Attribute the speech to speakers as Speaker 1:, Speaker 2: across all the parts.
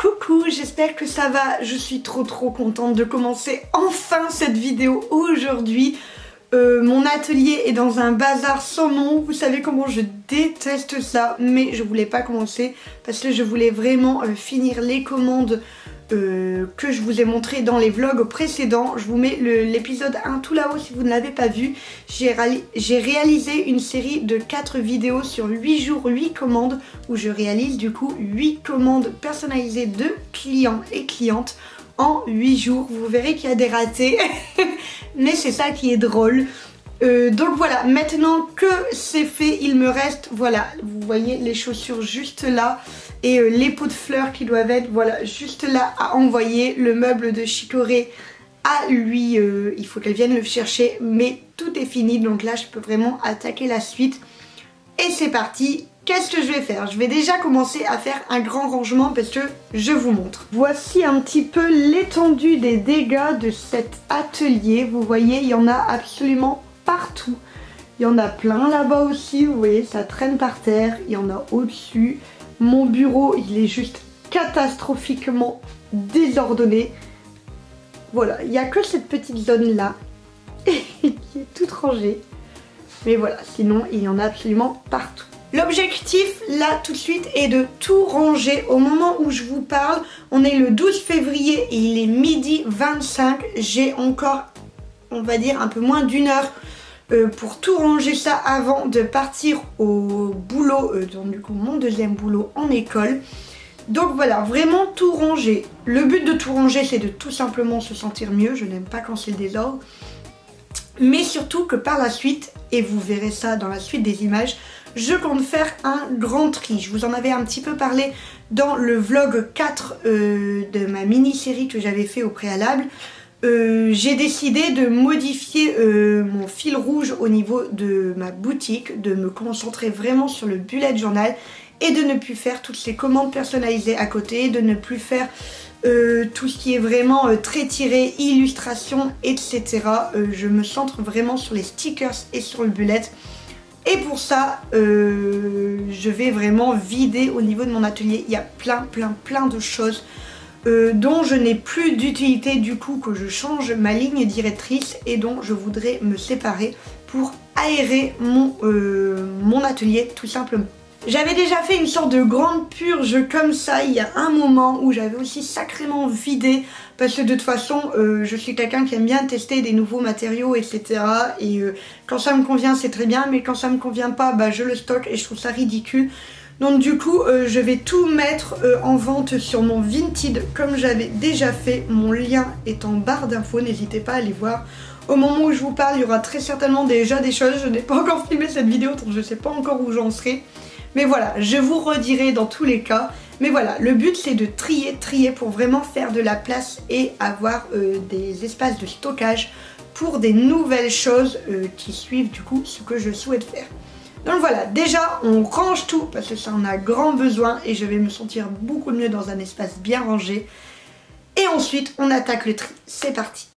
Speaker 1: Coucou, j'espère que ça va. Je suis trop contente de commencer enfin cette vidéo aujourd'hui. Mon atelier est dans un bazar sans nom. Vous savez comment je déteste ça, mais je voulais pas commencer parce que je voulais vraiment finir les commandes que je vous ai montré dans les vlogs précédents. Je vous mets l'épisode 1 tout là-haut si vous ne l'avez pas vu. J'ai réalisé une série de 4 vidéos sur 8 jours, 8 commandes où je réalise du coup 8 commandes personnalisées de clients et clientes en 8 jours. Vous verrez qu'il y a des ratés mais c'est ça qui est drôle. Donc voilà, maintenant que c'est fait, il me reste, voilà, vous voyez les chaussures juste là et les pots de fleurs qui doivent être, voilà, juste là à envoyer. Le meuble de Chicorée à lui, il faut qu'elle vienne le chercher, mais tout est fini, donc là je peux vraiment attaquer la suite. Et c'est parti. Qu'est-ce que je vais faire? Je vais déjà commencer à faire un grand rangement parce que je vous montre. Voici un petit peu l'étendue des dégâts de cet atelier. Vous voyez, il y en a absolument partout. Il y en a plein là-bas aussi, vous voyez, ça traîne par terre. Il y en a au-dessus. Mon bureau, il est juste catastrophiquement désordonné. Voilà, il n'y a que cette petite zone-là qui est toute rangée. Mais voilà, sinon, il y en a absolument partout. L'objectif là tout de suite est de tout ranger. Au moment où je vous parle, on est le 12 février et il est midi 25. J'ai encore, on va dire, un peu moins d'une heure pour tout ranger ça avant de partir au boulot, donc du coup mon deuxième boulot en école. Donc voilà, vraiment tout ranger. Le but de tout ranger, c'est de tout simplement se sentir mieux. Je n'aime pas quand c'est le désordre. Mais surtout que par la suite, et vous verrez ça dans la suite des images, je compte faire un grand tri. Je vous en avais un petit peu parlé dans le vlog 4 de ma mini-série que j'avais fait au préalable. J'ai décidé de modifier mon fil rouge au niveau de ma boutique, de me concentrer vraiment sur le bullet journal et de ne plus faire toutes ces commandes personnalisées à côté, de ne plus faire tout ce qui est vraiment trait tiré, illustration, etc. Je me centre vraiment sur les stickers et sur le bullet. Et pour ça, je vais vraiment vider au niveau de mon atelier. Il y a plein de choses dont je n'ai plus d'utilité, du coup que je change ma ligne directrice et dont je voudrais me séparer pour aérer mon atelier tout simplement. J'avais déjà fait une sorte de grande purge comme ça il y a un moment où j'avais aussi sacrément vidé parce que de toute façon je suis quelqu'un qui aime bien tester des nouveaux matériaux, etc. Et quand ça me convient c'est très bien, mais quand ça me convient pas, bah, je le stocke et je trouve ça ridicule. Donc du coup je vais tout mettre en vente sur mon Vinted comme j'avais déjà fait. Mon lien est en barre d'infos, n'hésitez pas à aller voir. Au moment où je vous parle, il y aura très certainement déjà des choses. Je n'ai pas encore filmé cette vidéo donc je ne sais pas encore où j'en serai. Mais voilà, je vous redirai dans tous les cas. Mais voilà, le but c'est de trier pour vraiment faire de la place et avoir des espaces de stockage pour des nouvelles choses qui suivent du coup ce que je souhaite faire. Donc voilà, déjà on range tout parce que ça en a grand besoin et je vais me sentir beaucoup mieux dans un espace bien rangé. Et ensuite on attaque le tri, c'est parti.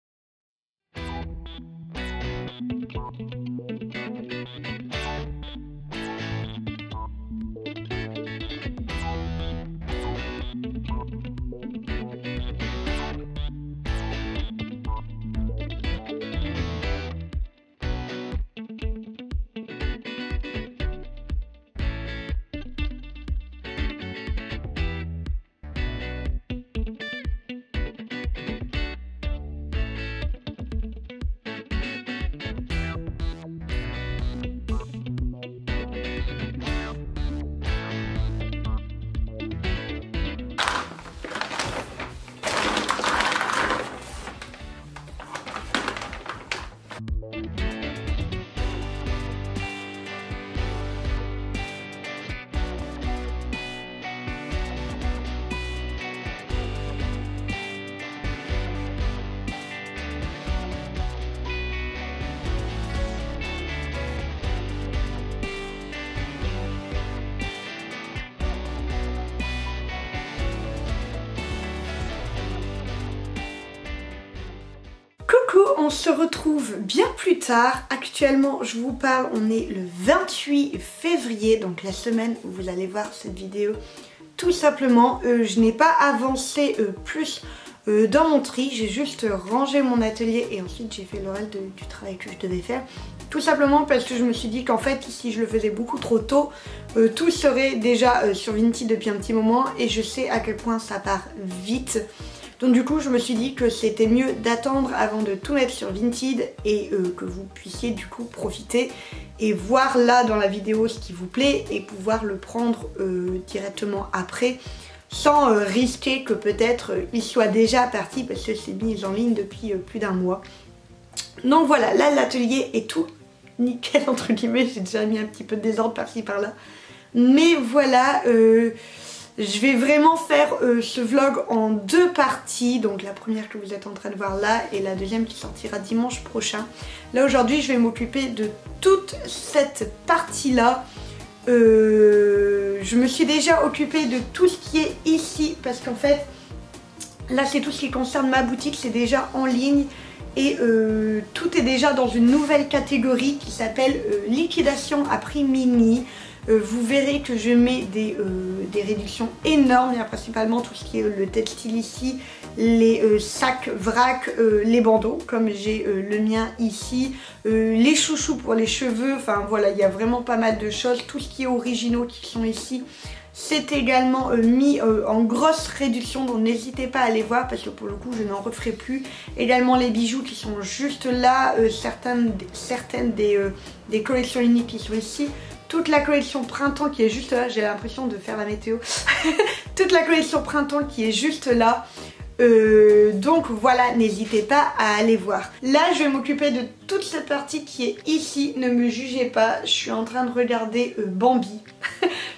Speaker 1: On se retrouve bien plus tard. Actuellement je vous parle, on est le 28 février, donc la semaine où vous allez voir cette vidéo tout simplement, je n'ai pas avancé plus dans mon tri, j'ai juste rangé mon atelier et ensuite j'ai fait le reste du travail que je devais faire. Tout simplement parce que je me suis dit qu'en fait si je le faisais beaucoup trop tôt, tout serait déjà sur Vinted depuis un petit moment et je sais à quel point ça part vite. Donc du coup je me suis dit que c'était mieux d'attendre avant de tout mettre sur Vinted et que vous puissiez du coup profiter et voir là dans la vidéo ce qui vous plaît et pouvoir le prendre directement après, sans risquer que peut-être il soit déjà parti parce que c'est mis en ligne depuis plus d'un mois. Donc voilà, là l'atelier est tout nickel entre guillemets, j'ai déjà mis un petit peu de désordre par-ci par-là. Mais voilà, je vais vraiment faire ce vlog en 2 parties. Donc la première que vous êtes en train de voir là et la deuxième qui sortira dimanche prochain. Là aujourd'hui je vais m'occuper de toute cette partie-là. Je me suis déjà occupée de tout ce qui est ici parce qu'en fait là c'est tout ce qui concerne ma boutique, c'est déjà en ligne et tout est déjà dans une nouvelle catégorie qui s'appelle liquidation à prix mini. Vous verrez que je mets des réductions énormes. Il y a principalement tout ce qui est le textile ici, les sacs vrac, les bandeaux comme j'ai le mien ici, les chouchous pour les cheveux, enfin voilà, il y a vraiment pas mal de choses. Tout ce qui est originaux qui sont ici, c'est également mis en grosse réduction, donc n'hésitez pas à aller voir parce que pour le coup je n'en referai plus. Également les bijoux qui sont juste là, certaines des collections uniques qui sont ici. Toute la collection printemps qui est juste là, j'ai l'impression de faire la météo. Toute la collection printemps qui est juste là. Donc voilà, n'hésitez pas à aller voir. Là je vais m'occuper de toute cette partie qui est ici. Ne me jugez pas, je suis en train de regarder Bambi.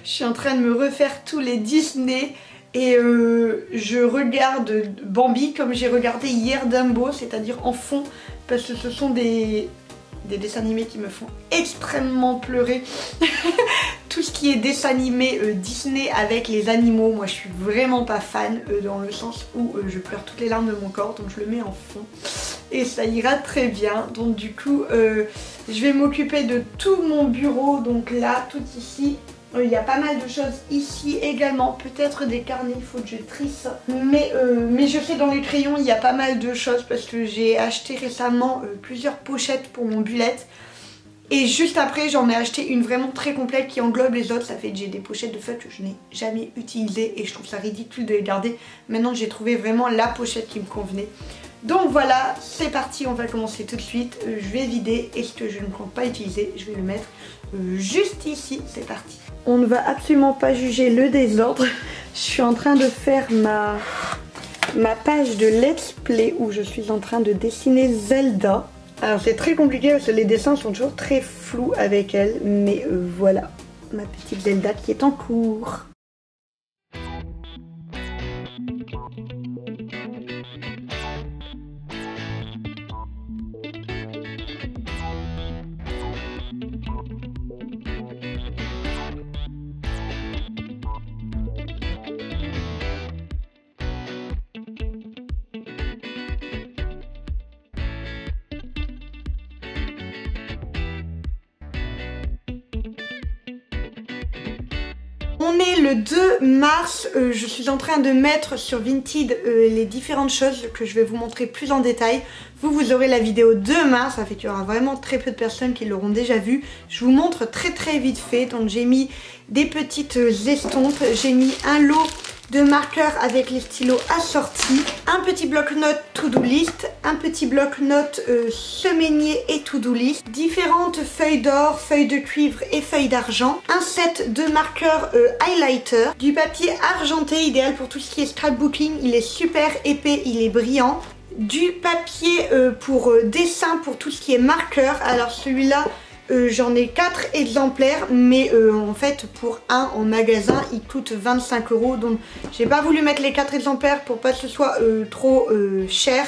Speaker 1: Je suis en train de me refaire tous les Disney. Et je regarde Bambi comme j'ai regardé hier Dumbo, c'est-à-dire en fond. Parce que ce sont des dessins animés qui me font extrêmement pleurer. Tout ce qui est dessin animé Disney avec les animaux, moi je suis vraiment pas fan dans le sens où je pleure toutes les larmes de mon corps, donc je le mets en fond et ça ira très bien. Donc du coup je vais m'occuper de tout mon bureau, donc là tout ici. Il y a pas mal de choses ici également, peut-être des carnets, il faut que je trie ça. Mais je sais dans les crayons il y a pas mal de choses parce que j'ai acheté récemment plusieurs pochettes pour mon bullet. Et juste après j'en ai acheté une vraiment très complète qui englobe les autres. Ça fait que j'ai des pochettes de feutres que je n'ai jamais utilisées et je trouve ça ridicule de les garder. Maintenant j'ai trouvé vraiment la pochette qui me convenait. Donc voilà, c'est parti, on va commencer tout de suite. Je vais vider et ce que je ne compte pas utiliser, je vais le mettre juste ici, c'est parti. On ne va absolument pas juger le désordre. Je suis en train de faire ma page de let's play où je suis en train de dessiner Zelda. Alors c'est très compliqué parce que les dessins sont toujours très flous avec elle, mais voilà, ma petite Zelda qui est en cours. On est le 2 mars, je suis en train de mettre sur Vinted les différentes choses que je vais vous montrer plus en détail. Vous aurez la vidéo demain, ça fait qu'il y aura vraiment très peu de personnes qui l'auront déjà vue. Je vous montre très vite fait, donc j'ai mis des petites estampes, j'ai mis un lot de marqueurs avec les stylos assortis, un petit bloc-notes to-do list, un petit bloc-notes semainier et to-do list, différentes feuilles d'or, feuilles de cuivre et feuilles d'argent, un set de marqueurs highlighter, du papier argenté idéal pour tout ce qui est scrapbooking, il est super épais, il est brillant, du papier pour dessin pour tout ce qui est marqueur. Alors celui-là j'en ai 4 exemplaires, mais en fait pour un en magasin il coûte 25 €, donc j'ai pas voulu mettre les 4 exemplaires pour pas que ce soit trop cher.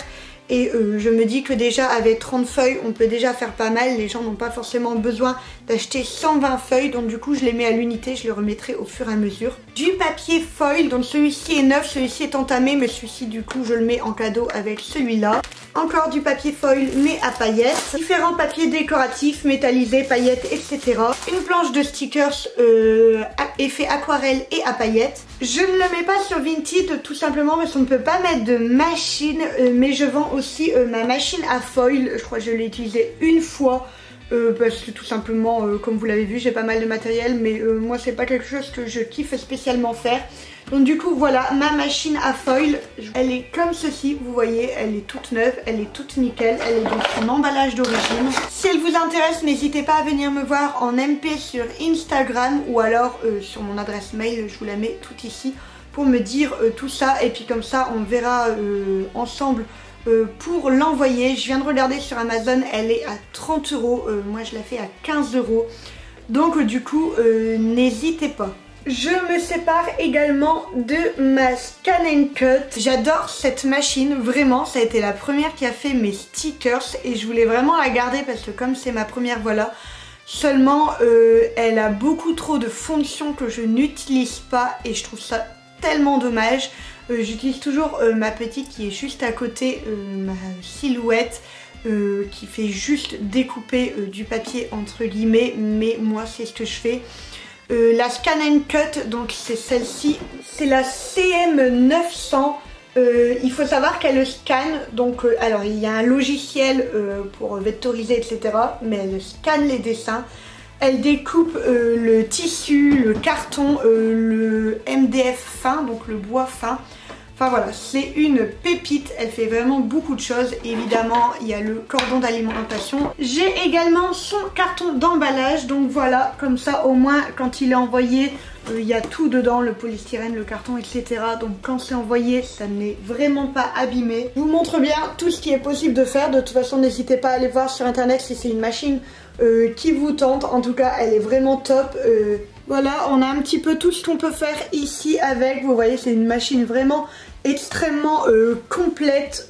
Speaker 1: Et je me dis que déjà avec 30 feuilles on peut déjà faire pas mal. Les gens n'ont pas forcément besoin d'acheter 120 feuilles, donc du coup je les mets à l'unité, je les remettrai au fur et à mesure. Du papier foil, donc celui-ci est neuf, celui-ci est entamé, mais celui-ci du coup je le mets en cadeau avec celui-là. Encore du papier foil mais à paillettes. Différents papiers décoratifs, métallisés, paillettes, etc. Une planche de stickers effet aquarelle et à paillettes. Je ne le mets pas sur Vinted tout simplement parce qu'on ne peut pas mettre de machine, mais je vends aussi ma machine à foil. Je crois que je l'ai utilisée une fois. Parce que tout simplement, comme vous l'avez vu, j'ai pas mal de matériel, mais moi c'est pas quelque chose que je kiffe spécialement faire. Donc du coup voilà ma machine à foil. Elle est comme ceci, vous voyez, elle est toute neuve, elle est toute nickel, elle est donc en emballage d'origine. Si elle vous intéresse, n'hésitez pas à venir me voir en MP sur Instagram ou alors sur mon adresse mail, je vous la mets tout ici pour me dire tout ça, et puis comme ça on verra ensemble pour l'envoyer. Je viens de regarder sur Amazon, elle est à 30 €, moi je la fais à 15 €, donc du coup n'hésitez pas. Je me sépare également de ma Scan & Cut. J'adore cette machine, vraiment, ça a été la première qui a fait mes stickers et je voulais vraiment la garder parce que comme c'est ma première, voilà. Seulement elle a beaucoup trop de fonctions que je n'utilise pas et je trouve ça tellement dommage. J'utilise toujours ma petite qui est juste à côté, ma silhouette qui fait juste découper du papier entre guillemets, mais moi c'est ce que je fais. La Scan & Cut, donc c'est celle-ci, c'est la CM900. Il faut savoir qu'elle scanne, donc alors il y a un logiciel pour vectoriser etc, mais elle scanne les dessins. Elle découpe le tissu, le carton, le MDF fin, donc le bois fin. Enfin voilà, c'est une pépite, elle fait vraiment beaucoup de choses. Évidemment, il y a le cordon d'alimentation. J'ai également son carton d'emballage, donc voilà, comme ça au moins quand il est envoyé, il y a tout dedans, le polystyrène, le carton, etc. Donc quand c'est envoyé, ça n'est vraiment pas abîmé. Je vous montre bien tout ce qui est possible de faire. De toute façon, n'hésitez pas à aller voir sur internet si c'est une machine qui vous tente. En tout cas, elle est vraiment top. Voilà, on a un petit peu tout ce qu'on peut faire ici avec. Vous voyez, c'est une machine vraiment extrêmement complète.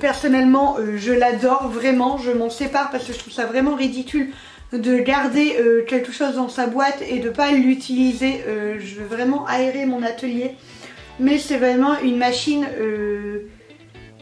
Speaker 1: Personnellement, je l'adore vraiment. Je m'en sépare parce que je trouve ça vraiment ridicule de garder quelque chose dans sa boîte et de pas l'utiliser. Je veux vraiment aérer mon atelier. Mais c'est vraiment une machine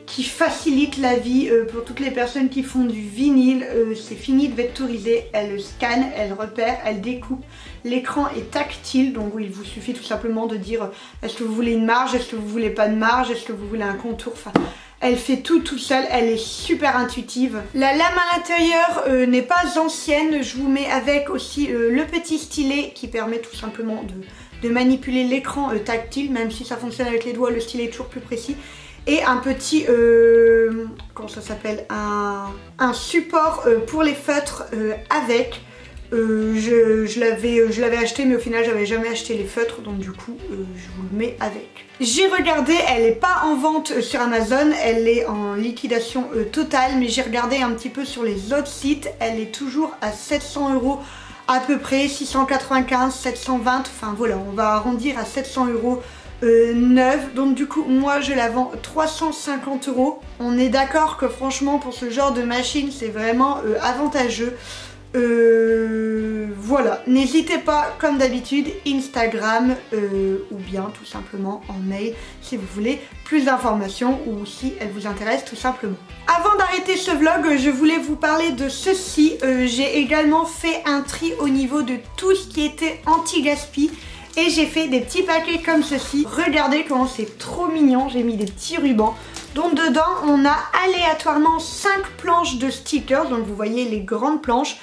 Speaker 1: qui facilite la vie pour toutes les personnes qui font du vinyle. C'est fini de vectoriser, elle scanne, elle repère, elle découpe. L'écran est tactile, donc il vous suffit tout simplement de dire est-ce que vous voulez une marge, est-ce que vous voulez pas de marge, est-ce que vous voulez un contour, enfin elle fait tout seule, elle est super intuitive. La lame à l'intérieur n'est pas ancienne, je vous mets avec aussi le petit stylet qui permet tout simplement de manipuler l'écran tactile, même si ça fonctionne avec les doigts, le stylet est toujours plus précis. Et un petit, comment ça s'appelle, un support pour les feutres avec. Je l'avais acheté, mais au final j'avais jamais acheté les feutres, donc du coup je vous le mets avec. J'ai regardé, elle n'est pas en vente sur Amazon, elle est en liquidation totale, mais j'ai regardé un petit peu sur les autres sites, elle est toujours à 700 € à peu près, 695, 720, enfin voilà, on va arrondir à 700 € neuve. Donc du coup moi je la vends 350 €. On est d'accord que franchement pour ce genre de machine c'est vraiment avantageux. Voilà, n'hésitez pas comme d'habitude Instagram ou bien tout simplement en mail si vous voulez plus d'informations ou si elle vous intéresse tout simplement. Avant d'arrêter ce vlog, je voulais vous parler de ceci. J'ai également fait un tri au niveau de tout ce qui était anti-gaspi. Et j'ai fait des petits paquets comme ceci. Regardez comment c'est trop mignon. J'ai mis des petits rubans. Donc dedans on a aléatoirement 5 planches de stickers. Donc vous voyez les grandes planches.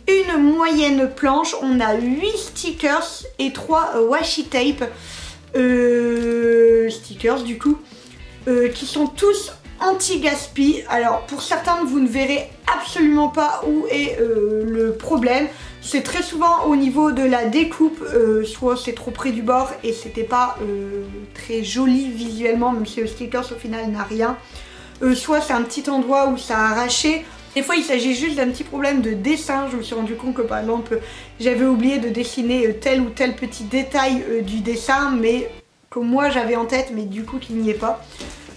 Speaker 1: Une moyenne planche. On a 8 stickers et 3 washi tape stickers du coup. Qui sont tous anti-gaspi. Alors pour certains vous ne verrez absolument pas où est le problème. C'est très souvent au niveau de la découpe, soit c'est trop près du bord et c'était pas très joli visuellement, même si le sticker au final n'a rien. Soit c'est un petit endroit où ça a arraché. Des fois il s'agit juste d'un petit problème de dessin. Je me suis rendu compte que par exemple j'avais oublié de dessiner tel ou tel petit détail du dessin, mais que moi j'avais en tête, mais du coup qu'il n'y est pas.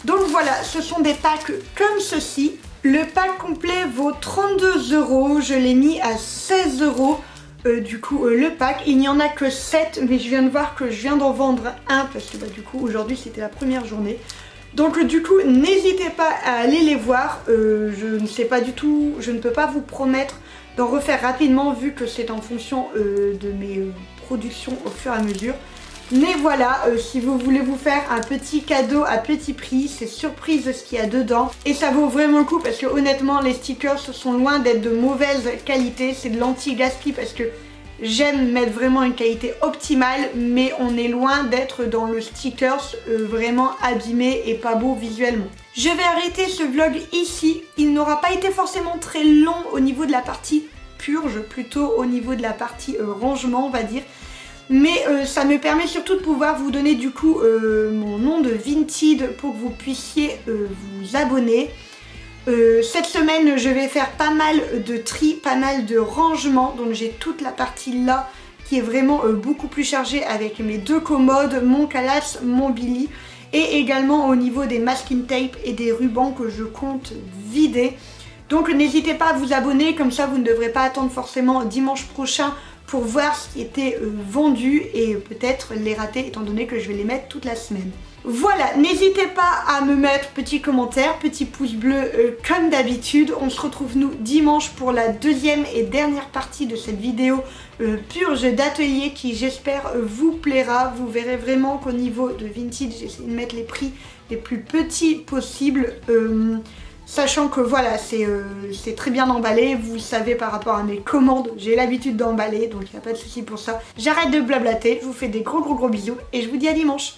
Speaker 1: Donc voilà, ce sont des packs comme ceci. Le pack complet vaut 32 €, je l'ai mis à 16 €. Du coup le pack, il n'y en a que 7, mais je viens de voir que je viens d'en vendre un parce que du coup aujourd'hui c'était la première journée. Donc du coup n'hésitez pas à aller les voir. Je ne sais pas du tout, je ne peux pas vous promettre d'en refaire rapidement vu que c'est en fonction de mes productions au fur et à mesure. Mais voilà, si vous voulez vous faire un petit cadeau à petit prix, c'est surprise de ce qu'il y a dedans. Et ça vaut vraiment le coup parce que honnêtement, les stickers sont loin d'être de mauvaise qualité. C'est de l'anti-gaspi parce que j'aime mettre vraiment une qualité optimale. Mais on est loin d'être dans le stickers vraiment abîmé et pas beau visuellement. Je vais arrêter ce vlog ici. Il n'aura pas été forcément très long au niveau de la partie purge, plutôt au niveau de la partie rangement on va dire. Mais ça me permet surtout de pouvoir vous donner du coup mon nom de Vinted pour que vous puissiez vous abonner. Cette semaine je vais faire pas mal de tri, pas mal de rangement. Donc j'ai toute la partie là qui est vraiment beaucoup plus chargée avec mes deux commodes, mon Calas, mon Billy. Et également au niveau des masking tape et des rubans que je compte vider. Donc n'hésitez pas à vous abonner, comme ça vous ne devrez pas attendre forcément dimanche prochain pour voir ce qui était vendu et peut-être les rater étant donné que je vais les mettre toute la semaine. Voilà, n'hésitez pas à me mettre petit commentaire, petit pouce bleu comme d'habitude. On se retrouve nous dimanche pour la deuxième et dernière partie de cette vidéo purge d'atelier qui j'espère vous plaira. Vous verrez vraiment qu'au niveau de Vinted, j'essaie de mettre les prix les plus petits possibles. Sachant que voilà, c'est très bien emballé, vous le savez par rapport à mes commandes, j'ai l'habitude d'emballer, donc il n'y a pas de souci pour ça. J'arrête de blablater, je vous fais des gros bisous et je vous dis à dimanche.